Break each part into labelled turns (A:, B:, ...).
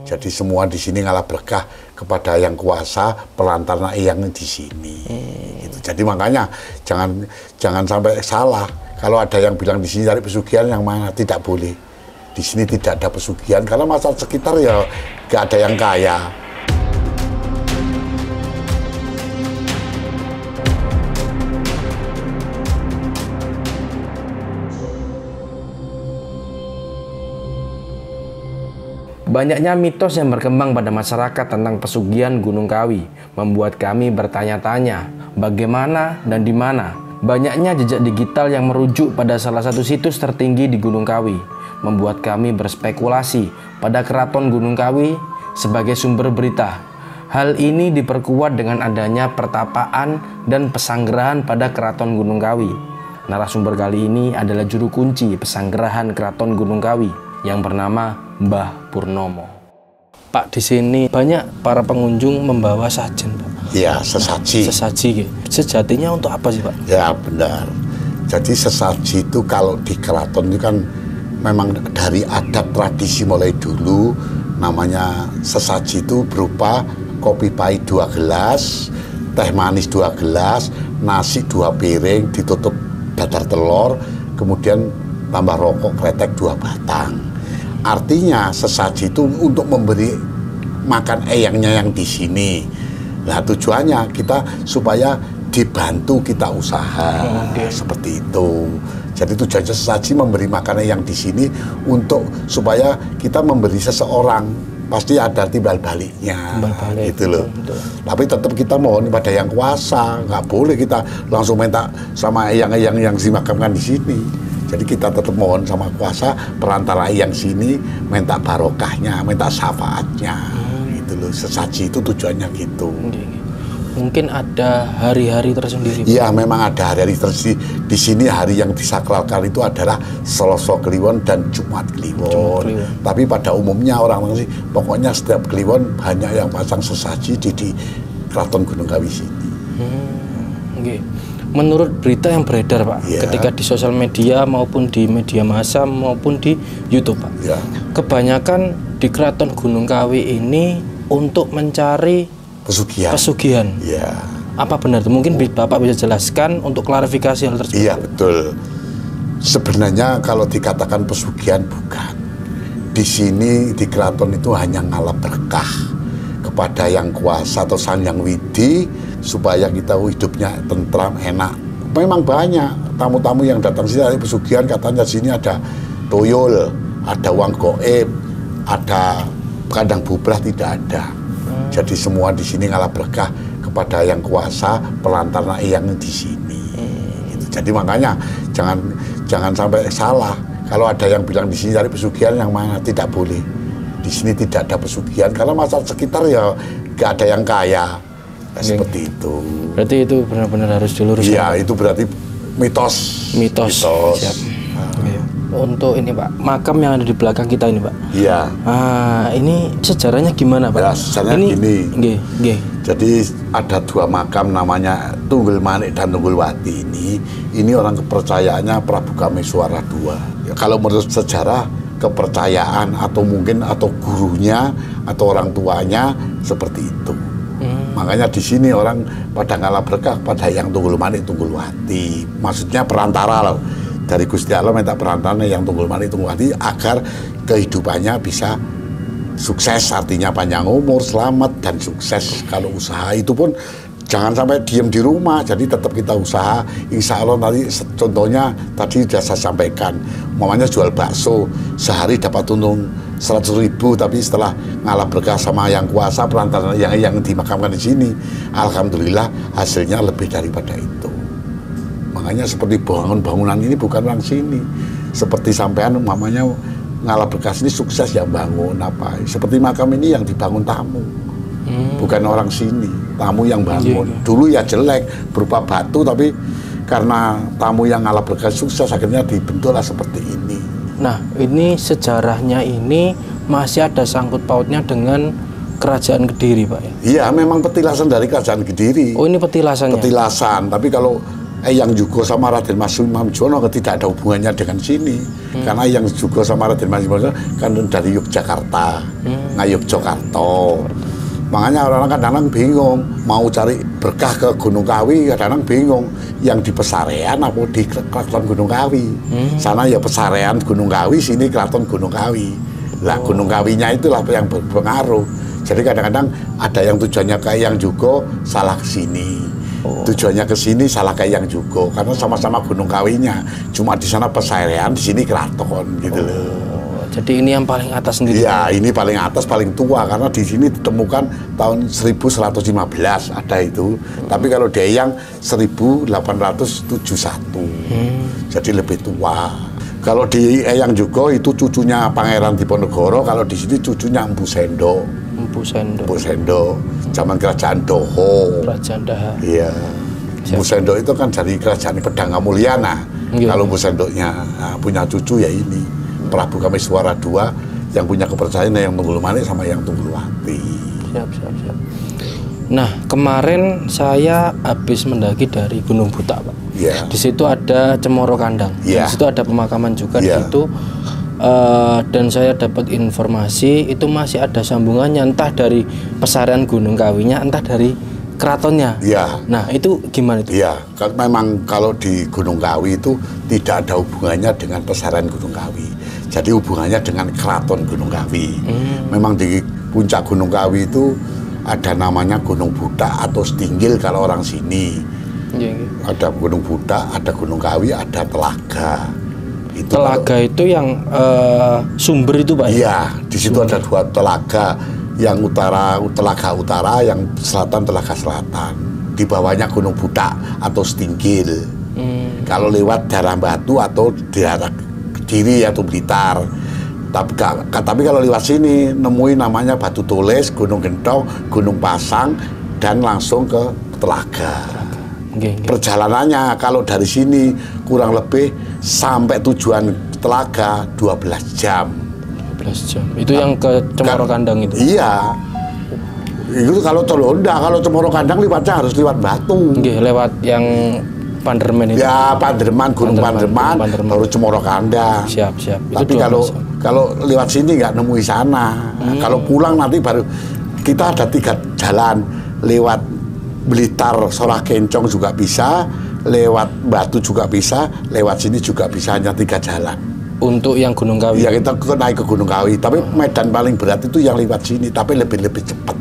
A: Jadi semua di sini ngalah berkah kepada yang kuasa perantara yang di sini. Gitu. Jadi makanya jangan sampai salah. Kalau ada yang bilang di sini cari pesugihan, yang mana tidak boleh. Di sini tidak ada pesugihan karena masyarakat sekitar ya gak ada yang kaya.
B: Banyaknya mitos yang berkembang pada masyarakat tentang pesugihan Gunung Kawi membuat kami bertanya-tanya bagaimana dan di mana. Banyaknya jejak digital yang merujuk pada salah satu situs tertinggi di Gunung Kawi membuat kami berspekulasi pada Keraton Gunung Kawi sebagai sumber berita. Hal ini diperkuat dengan adanya pertapaan dan pesanggerahan pada Keraton Gunung Kawi. Narasumber kali ini adalah juru kunci pesanggerahan Keraton Gunung Kawi yang bernama Mbah Purnomo. Pak, di sini banyak para pengunjung membawa sajen, Pak.
A: Ya, sesaji.
B: Sesaji, sejatinya untuk apa sih, Pak?
A: Ya, benar. Jadi sesaji itu kalau di keraton itu kan memang dari adat tradisi mulai dulu, namanya sesaji itu berupa kopi pahit 2 gelas, teh manis 2 gelas, nasi 2 piring, ditutup dadar telur, kemudian tambah rokok kretek 2 batang. Artinya sesaji itu untuk memberi makan eyangnya yang di sini. Nah, tujuannya kita supaya dibantu kita usaha. Seperti itu. Jadi tujuannya sesaji memberi makan eyang di sini untuk supaya kita memberi seseorang, pasti ada timbal baliknya. Gitu loh. Betul. Tapi tetap kita mohon pada yang kuasa, nggak boleh kita langsung minta sama eyang-eyang yang dimakamkan di sini. Jadi kita tetap mohon sama kuasa perantara yang sini, minta barokahnya, minta syafaatnya. Gitu loh. Sesaji itu tujuannya gitu.
B: Mungkin ada hari-hari tersendiri.
A: Iya, memang ada hari-hari tersendiri. Di sini hari yang disakralkan itu adalah Selasa Kliwon dan Jumat Kliwon. Tapi pada umumnya orang-orang sih, pokoknya setiap Kliwon banyak yang pasang sesaji di Keraton Gunung Kawi sini.
B: Menurut berita yang beredar, Pak, ketika di sosial media maupun di media massa maupun di YouTube, Pak, kebanyakan di Keraton Gunung Kawi ini untuk mencari pesugihan.
A: Iya.
B: Apa benar? Mungkin Bapak bisa jelaskan untuk klarifikasi hal tersebut.
A: Iya, betul. Sebenarnya kalau dikatakan pesugihan bukan. Di sini di keraton itu hanya ngalah berkah kepada yang kuasa atau Sang Hyang Widi supaya kita hidupnya tentram, enak. Memang banyak tamu-tamu yang datang sini dari pesugihan, katanya sini ada toyol, ada uang goib, ada kandang bubrah, tidak ada. Jadi semua di sini ngalah berkah kepada yang kuasa perantara yang di sini. Gitu. Jadi makanya jangan sampai salah. Kalau ada yang bilang di sini cari pesugihan, yang mana tidak boleh. Di sini tidak ada pesugihan karena masyarakat sekitar ya gak ada yang kaya. Seperti itu.
B: Berarti itu benar-benar harus diluruskan.
A: Iya, itu berarti mitos.
B: Siap. Untuk ini, Pak, makam yang ada di belakang kita ini, Pak.
A: Iya.
B: Ini sejarahnya gimana, Pak?
A: Ya, sejarahnya gini. Jadi ada 2 makam namanya Tunggul Manik dan Tunggul Wati ini. Ini orang kepercayaannya Prabu Kameswara II. Ya, kalau menurut sejarah kepercayaan atau mungkin atau gurunya atau orang tuanya seperti itu. Makanya di sini orang pada ngalah berkah pada yang Tunggul Manik Tunggul Wati. Maksudnya perantara loh. Dari Gusti Allah minta perantara yang Tunggul Manik Tunggul Wati agar kehidupannya bisa sukses, artinya panjang umur, selamat dan sukses. Kalau usaha itu pun jangan sampai diem di rumah, jadi tetap kita usaha. Insya Allah nanti contohnya tadi sudah saya sampaikan, mamanya jual bakso sehari dapat untung 100.000, tapi setelah ngalah berkah sama yang kuasa perantara yang dimakamkan di sini, alhamdulillah hasilnya lebih daripada itu. Makanya seperti bangunan ini bukan orang sini, seperti sampean mamanya ngalah berkah ini sukses yang bangun apa, seperti makam ini yang dibangun tamu, bukan orang sini, tamu yang bangun. Dulu ya jelek berupa batu, tapi karena tamu yang ngalah berkah sukses akhirnya dibentuklah seperti ini.
B: Nah, ini sejarahnya ini masih ada sangkut pautnya dengan Kerajaan Kediri, Pak, ya?
A: Iya, memang petilasan dari Kerajaan Kediri.
B: Oh, ini petilasannya?
A: Petilasan, tapi kalau Eyang Jugo sama Raden Mas Imamjono tidak ada hubungannya dengan sini. Karena Eyang Jugo sama Raden Mas Imamjono kan dari Yogyakarta, Ngayogyakarta. Makanya orang-orang kadang-kadang bingung mau cari berkah ke Gunung Kawi, kadang-kadang bingung yang di Pesarean apa di Keraton Gunung Kawi. Sana ya Pesarean Gunung Kawi, sini Keraton Gunung Kawi. Lah Gunung Kawinya itulah yang berpengaruh. Jadi kadang-kadang ada yang tujuannya ke Eyang Jugo salah ke sini. Tujuannya ke sini salah ke Eyang Jugo karena sama-sama Gunung Kawinya. Cuma di sana Pesarean, di sini Keraton gitu loh.
B: Jadi ini yang paling atas sendiri?
A: Iya, ini paling atas, paling tua karena di sini ditemukan tahun 1115 ada itu. Tapi kalau di Eyang 1871. Jadi lebih tua. Kalau di Eyang Jugo itu cucunya Pangeran Diponegoro, kalau di sini cucunya Empu Sendo.
B: Empu Sendo.
A: Empu Sendo, zaman kerajaan Doho.
B: Kerajaan Daha.
A: Iya. Empu Sendo itu kan dari kerajaan Pedang Amulyana. Kalau Empu Sendonya punya cucu ya ini. Prabu Kameswara II yang punya kepercayaan yang Tunggulmanik sama yang Tunggulwati.
B: Siap. Nah, kemarin saya habis mendaki dari Gunung Butak, Pak.
A: Yeah.
B: Di situ ada Cemoro Kandang.
A: Yeah.
B: Di situ ada pemakaman juga di
A: Yeah.
B: situ. Dan saya dapat informasi itu masih ada sambungannya entah dari Pesarean Gunung Kawinya, entah dari keratonnya.
A: Ya.
B: Nah, itu gimana itu?
A: Ya, memang kalau di Gunung Kawi itu tidak ada hubungannya dengan Pesarean Gunung Kawi. Jadi hubungannya dengan Keraton Gunung Kawi. Memang di puncak Gunung Kawi itu ada namanya Gunung Butak atau Stinggil kalau orang sini. Ada Gunung Butak, ada Gunung Kawi, ada Telaga. Itu
B: Telaga itu yang sumber itu, Pak?
A: Iya, di situ ada dua telaga. Yang Telaga Utara, yang selatan Telaga Selatan. Di bawahnya Gunung Butak atau Stinggil. Kalau lewat Darah Batu atau daerah Kediri atau Blitar. Tapi kalau lewat sini nemuin namanya Batu Tulis, Gunung Gentong, Gunung Pasang, dan langsung ke Telaga. Perjalanannya kalau dari sini kurang lebih sampai tujuan Telaga 12 jam.
B: 12 jam. Itu yang ke Cemoro Kandang itu?
A: Iya. Itu kalau Cemoro Kandang lewatnya harus lewat Batu.
B: Lewat yang Panderman itu.
A: Ya, Panderman, Gunung Panderman, baru Cemoro Kandang.
B: Siap.
A: Tapi kalau lewat sini nggak nemui sana. Kalau pulang nanti baru kita ada 3 jalan. Lewat Blitar, Sorah Kencong juga bisa, lewat Batu juga bisa, lewat sini juga bisa, hanya 3 jalan.
B: Untuk yang Gunung Kawi?
A: Ya, kita naik ke Gunung Kawi. Tapi medan paling berat itu yang lewat sini, tapi lebih cepat.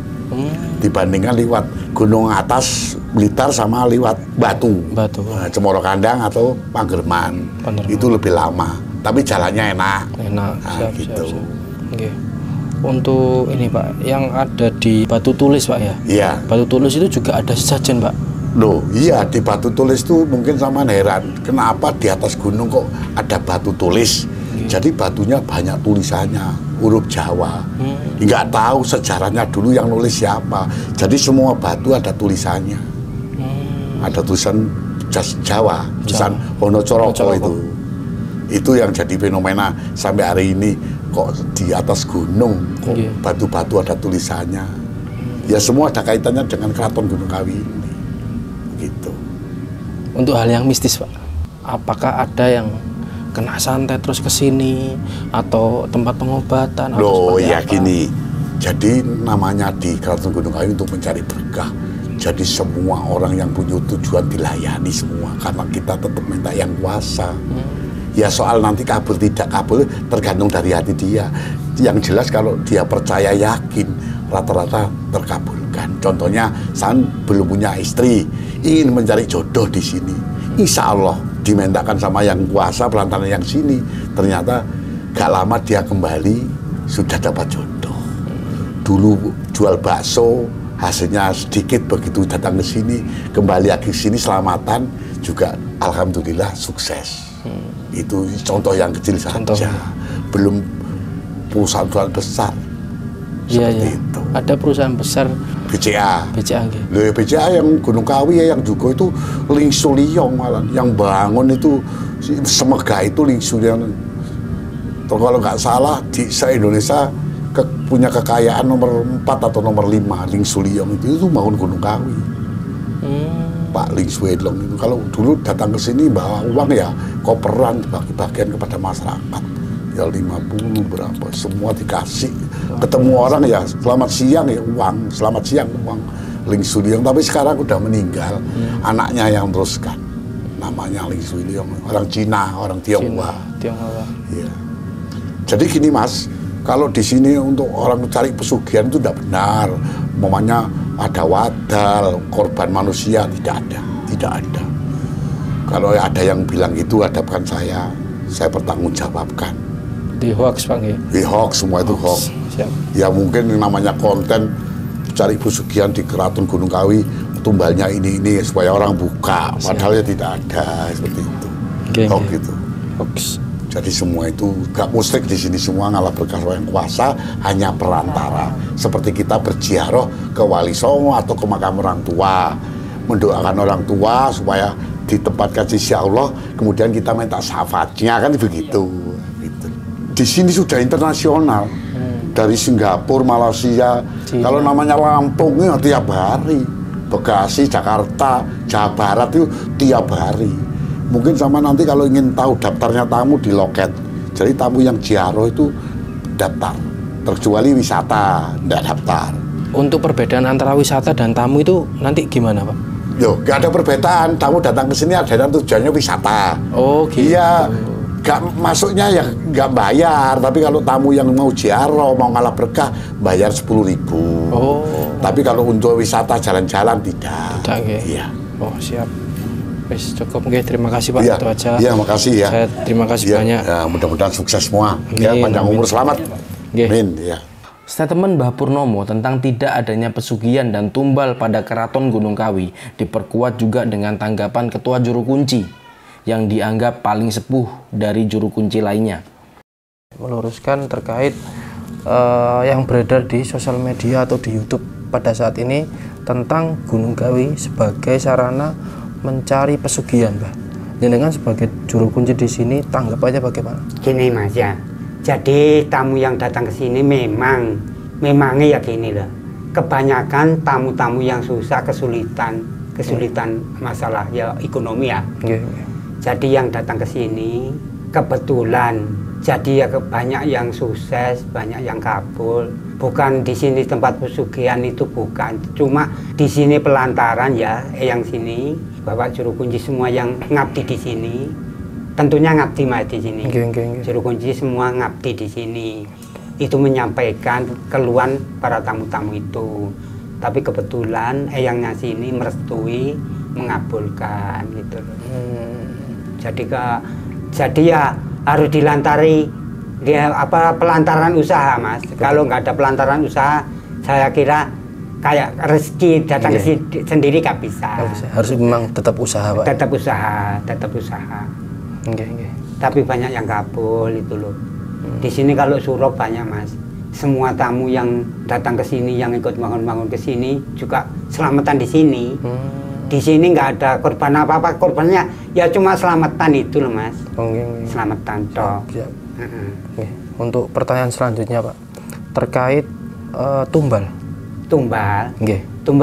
A: Dibandingkan lewat gunung atas Blitar sama lewat Batu. Nah, Cemoro Kandang atau Panderman. Itu lebih lama, tapi jalannya enak.
B: Nah, siap.
A: Okay.
B: Untuk ini, Pak, yang ada di Batu Tulis, Pak, ya?
A: Iya.
B: Batu Tulis itu juga ada sesajen, Pak?
A: Loh, iya, di Batu Tulis itu mungkin sama heran kenapa di atas gunung kok ada batu tulis. Jadi batunya banyak tulisannya, huruf Jawa. Nggak tahu sejarahnya dulu yang nulis siapa. Jadi semua batu ada tulisannya. Ada tulisan Jawa, tulisan Wonocoroko itu. Itu yang jadi fenomena sampai hari ini. Kok di atas gunung, kok batu-batu ada tulisannya. Ya semua ada kaitannya dengan Keraton Gunung Kawi ini. Gitu.
B: Untuk hal yang mistis, Pak, apakah ada yang kena santet terus ke sini atau tempat pengobatan?
A: Loh, ya gini. Jadi namanya di Keraton Gunung Kawi untuk mencari berkah. Jadi semua orang yang punya tujuan dilayani semua karena kita tetap minta yang kuasa. Ya soal nanti kabul tidak kabul tergantung dari hati dia. Yang jelas kalau dia percaya yakin rata-rata terkabulkan. Contohnya saya belum punya istri, ingin mencari jodoh di sini. Insya Allah dimintakan sama yang kuasa pelantaran yang sini. Ternyata gak lama dia kembali sudah dapat jodoh. Dulu jual bakso, hasilnya sedikit, begitu datang ke sini, kembali lagi ke sini selamatan juga alhamdulillah sukses. Itu contoh yang kecil saja. Belum perusahaan besar. Seperti itu.
B: Ada perusahaan besar
A: BCA.
B: Loh,
A: BCA yang Gunung Kawi ya, yang juga itu Ling Suliong malah. Yang bangun itu Semega itu Ling Suliong. Kalau nggak salah di se-Indonesia punya kekayaan nomor 4 atau nomor 5 Ling Suliong itu bangun Gunung Kawi. Pak Ling Swelong itu kalau dulu datang ke sini bawa uang ya koperan bagi-bagian kepada masyarakat ya 50 berapa semua dikasih, ketemu orang ya selamat siang ya uang, selamat siang uang. Ling Swelong tapi sekarang udah meninggal, anaknya yang teruskan namanya Ling Swelong, orang Cina, orang Tionghoa. Ya. Jadi gini Mas, kalau di sini untuk orang cari pesugihan itu tidak benar. Umpamanya ada wadal, korban manusia, tidak ada. Kalau ada yang bilang itu hadapkan saya pertanggungjawabkan.
B: Di hoax Pak ya?
A: Di hoax, semua itu hoax.
B: Siap.
A: Ya mungkin namanya konten cari pesugihan di Keraton Gunung Kawi, tumbalnya ini supaya orang buka, padahal ya tidak ada seperti itu. Hoax gitu.
B: Hoax.
A: Jadi semua itu gak musyrik di sini, semua ngalah berkah yang kuasa, hanya perantara. Seperti kita berziarah ke Wali Songo atau ke makam orang tua, mendoakan orang tua supaya ditempatkan di sisi Allah, kemudian kita minta syafaatnya, kan begitu. Gitu. Di sini sudah internasional, dari Singapura, Malaysia, kalau namanya Lampung ya tiap hari, Bekasi, Jakarta, Jawa Barat itu tiap hari. Mungkin sama nanti kalau ingin tahu daftarnya tamu di loket. Jadi tamu yang ziarah itu daftar. Terkecuali wisata, tidak daftar.
B: Untuk perbedaan antara wisata dan tamu itu nanti gimana Pak?
A: Yo, gak ada perbedaan. Tamu datang ke sini ada tujuannya wisata.
B: Oh gitu.
A: Iya, gak masuknya ya gak bayar. Tapi kalau tamu yang mau ziarah, mau ngalah berkah, bayar 10.000.
B: Oh.
A: Tapi kalau untuk wisata jalan-jalan tidak.
B: Tidak, okay.
A: Iya.
B: Oh siap. Wes cukup, terima kasih Pak,
A: ya,
B: itu aja.
A: Iya, makasih ya.
B: Saya terima kasih banyak.
A: Ya, mudah-mudahan sukses semua.
B: Amin,
A: ya, panjang umur, selamat.
B: Amin.
A: Ya.
B: Statement Mbah Purnomo tentang tidak adanya pesugihan dan tumbal pada Keraton Gunung Kawi diperkuat juga dengan tanggapan Ketua Juru Kunci yang dianggap paling sepuh dari juru kunci lainnya. Meluruskan terkait yang beredar di sosial media atau di YouTube pada saat ini tentang Gunung Kawi sebagai sarana mencari pesugihan, Mbah. Jenengan sebagai juru kunci di sini tanggapannya bagaimana?
C: Gini Mas ya, jadi tamu yang datang ke sini memangnya ya gini loh. Kebanyakan tamu-tamu yang susah, kesulitan masalah ya ekonomi ya. Jadi yang datang ke sini kebetulan, jadi ya banyak yang sukses, banyak yang kabul. Bukan di sini tempat pesugihan itu bukan, cuma di sini pelantaran ya, yang sini Bapak Juru Kunci semua yang ngabdi di sini, tentunya ngabdi Mas di sini. Juru Kunci semua ngabdi di sini. Itu menyampaikan keluhan para tamu-tamu itu. Tapi kebetulan eyangnya sini merestui, mengabulkan gitu. Jadi ya harus dilantari dia pelantaran usaha Mas. Kalau nggak ada pelantaran usaha, saya kira kayak rezeki datang ke sini sendiri nggak bisa.
B: Harus memang tetap usaha Pak.
C: Tetap usaha. Tapi banyak yang kabul itu loh. Di sini kalau suruh banyak Mas. Semua tamu yang datang ke sini, yang ikut bangun-bangun ke sini juga selamatan di sini. Di sini nggak ada korban apa-apa, korbannya ya cuma selamatan itu loh Mas. Selamatan toh.
B: Untuk pertanyaan selanjutnya Pak, terkait tumbal.
C: Tumbal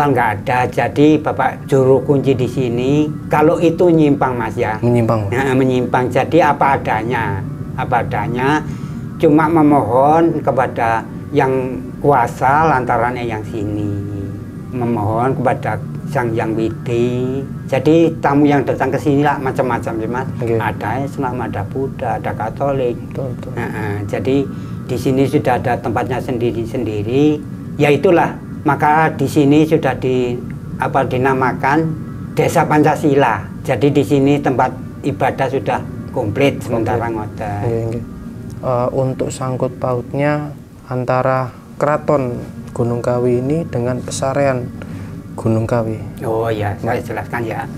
C: nggak ada. Jadi Bapak Juru Kunci di sini kalau itu nyimpang Mas ya. Menyimpang. Jadi apa adanya. Cuma memohon kepada yang kuasa lantaran yang sini. Memohon kepada Sang Yang Widi. Jadi tamu yang datang ke sini lah macam-macam sih Mas. Ada Islam, ada Buddha, ada Katolik. Jadi di sini sudah ada tempatnya sendiri-sendiri. Ya itulah. Maka di sini sudah dinamakan Desa Pancasila. Jadi di sini tempat ibadah sudah komplit sementara ngoten.
B: Untuk sangkut pautnya antara Keraton Gunung Kawi ini dengan pesarean Gunung Kawi.
C: Oh ya, saya jelaskan ya.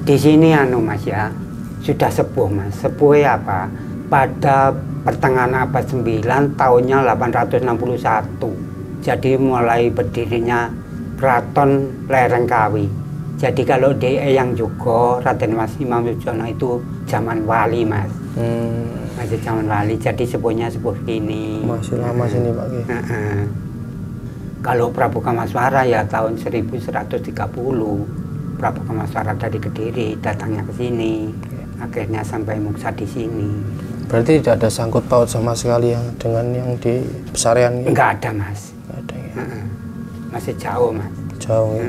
C: Di sini Mas ya, sudah sepuh Mas. Sepuh apa? Pada pertengahan abad 9 tahunnya 861. Jadi mulai berdirinya Keraton Lereng Kawi. Jadi kalau di Eyang juga Raden Mas Imam Sujono itu zaman wali Mas. Masih zaman wali, jadi sepuhnya sepuh ini.
B: Masih lama sini Pak.
C: Kalau Prabu Kamaswara ya tahun 1130. Prabu Kamasewaran dari Kediri datangnya ke sini, akhirnya sampai muksa di sini.
B: Berarti tidak ada sangkut paut sama sekali yang dengan yang di Pesarian?
C: Enggak ada, Mas.
B: Enggak ada ya?
C: Masih jauh, Mas.
B: Jauh ya?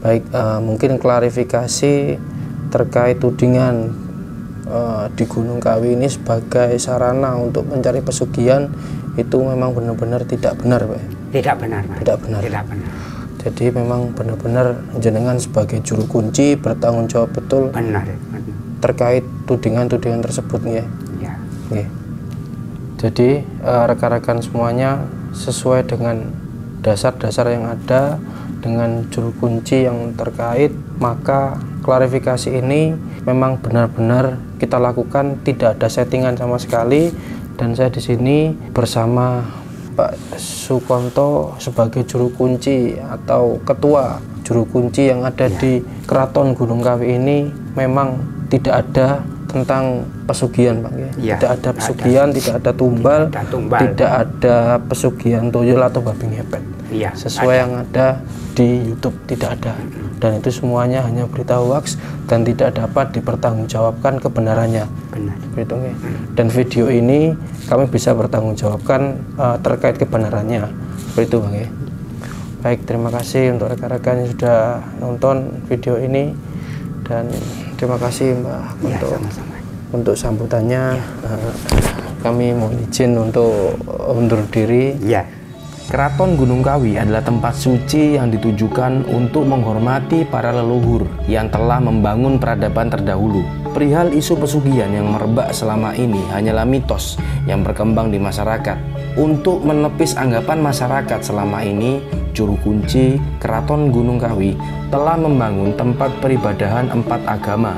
B: Baik, mungkin klarifikasi terkait tudingan di Gunung Kawi ini sebagai sarana untuk mencari pesugihan itu memang benar-benar tidak benar, Pak?
C: Tidak benar, Mas.
B: Tidak benar.
C: Tidak benar.
B: Jadi memang benar-benar jenengan sebagai juru kunci bertanggung jawab betul
C: Benar.
B: terkait tudingan-tudingan tersebut ya.
C: Ya.
B: Oke. Jadi rekan-rekan semuanya sesuai dengan dasar-dasar yang ada dengan juru kunci yang terkait, maka klarifikasi ini memang benar-benar kita lakukan, tidak ada settingan sama sekali. Dan saya di sini bersama Pak Sukonto sebagai juru kunci atau ketua juru kunci yang ada di Keraton Gunung Kawi ini memang tidak ada tentang pesugihan, Pak.
C: Ya,
B: tidak ada pesugihan, tidak ada tumbal, tidak ada pesugihan tuyul atau babi ngepet.
C: Ya,
B: sesuai yang ada di YouTube tidak ada. Dan itu semuanya hanya berita hoax dan tidak dapat dipertanggungjawabkan kebenarannya.
C: Benar.
B: Begitu, ya. Dan video ini kami bisa bertanggungjawabkan terkait kebenarannya. Seperti itu, Bang. Ya. Baik, terima kasih untuk rekan-rekan yang sudah nonton video ini dan terima kasih Mbak
C: Ya,
B: untuk sambutannya. Kami mohon izin untuk undur diri.
C: Ya.
B: Keraton Gunung Kawi adalah tempat suci yang ditujukan untuk menghormati para leluhur yang telah membangun peradaban terdahulu. Perihal isu pesugihan yang merebak selama ini hanyalah mitos yang berkembang di masyarakat. Untuk menepis anggapan masyarakat selama ini, juru kunci Keraton Gunung Kawi telah membangun tempat peribadahan 4 agama,